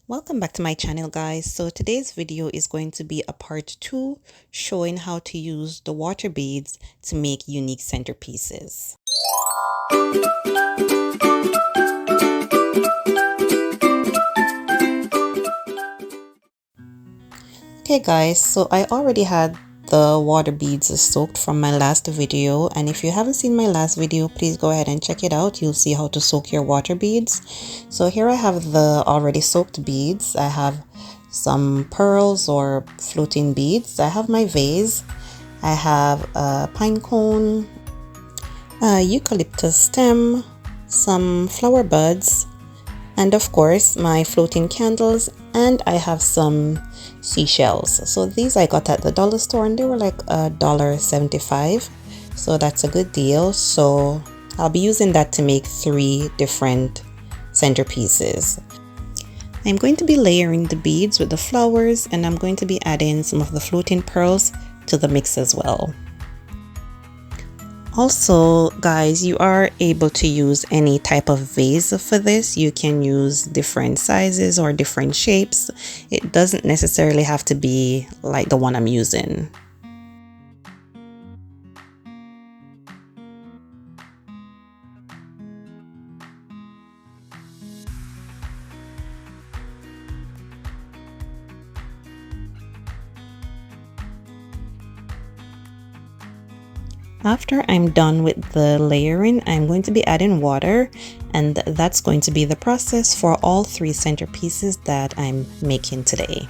Welcome back to my channel, guys. So today's video is going to be a part 2 showing how to use the water beads to make unique centerpieces. Okay guys, so I already had the water beads soaked from my last video, and if you haven't seen my last video, please go ahead and check it out. You'll see how to soak your water beads. So here I have the already soaked beads. I have some pearls or floating beads. I have my vase. I have a pine cone, a eucalyptus stem, some flower buds, and of course my floating candles, and I have some seashells. So these I got at the dollar store and they were like $1.75, so that's a good deal. So I'll be using that to make 3 different centerpieces. I'm going to be layering the beads with the flowers, and I'm going to be adding some of the floating pearls to the mix as well. Also, guys, you are able to use any type of vase for this. You can use different sizes or different shapes. It doesn't necessarily have to be like the one I'm using. After I'm done with the layering, I'm going to be adding water, and that's going to be the process for all 3 centerpieces that I'm making today.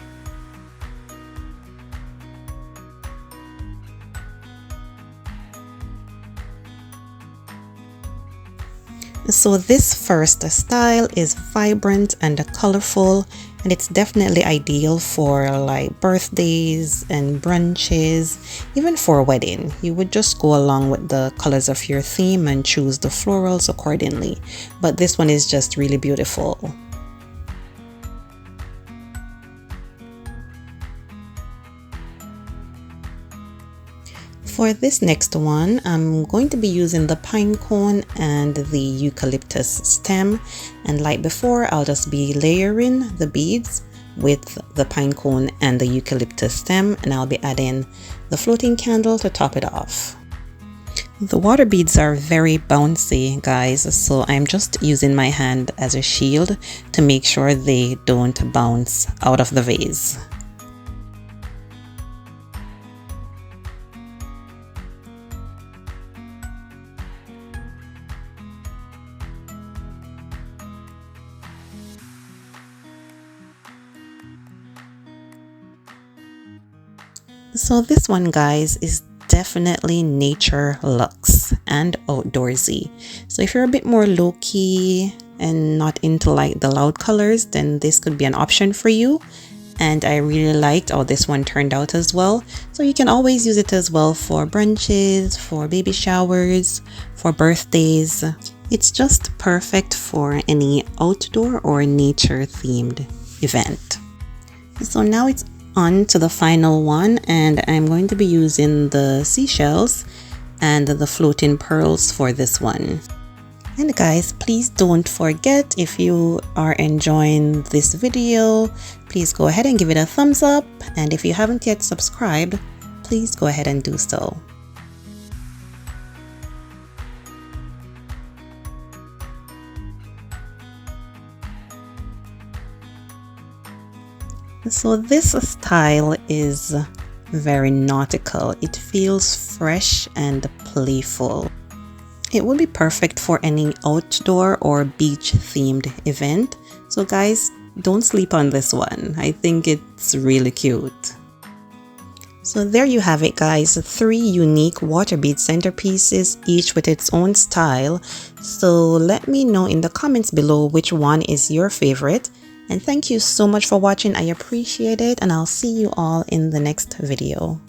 So this first style is vibrant and colorful, and it's definitely ideal for like birthdays and brunches, even for a wedding. You would just go along with the colors of your theme and choose the florals accordingly. But this one is just really beautiful. For this next one, I'm going to be using the pine cone and the eucalyptus stem, and like before, I'll just be layering the beads with the pine cone and the eucalyptus stem, and I'll be adding the floating candle to top it off. The water beads are very bouncy, guys, so I'm just using my hand as a shield to make sure they don't bounce out of the vase. So this one, guys, is definitely nature luxe and outdoorsy. So if you're a bit more low-key and not into like the loud colors, then this could be an option for you. And I really liked how this one turned out as well. So you can always use it as well for brunches, for baby showers, for birthdays. It's just perfect for any outdoor or nature themed event. So now it's on to the final one, and I'm going to be using the seashells and the floating pearls for this one. And guys, please don't forget, if you are enjoying this video, please go ahead and give it a thumbs up, and if you haven't yet subscribed, please go ahead and do so. So this style is very nautical. It feels fresh and playful. It would be perfect for any outdoor or beach themed event. So guys, don't sleep on this one. I think it's really cute. So there you have it, guys, 3 unique water bead centerpieces, each with its own style. So let me know in the comments below which one is your favorite. And thank you so much for watching. I appreciate it, and I'll see you all in the next video.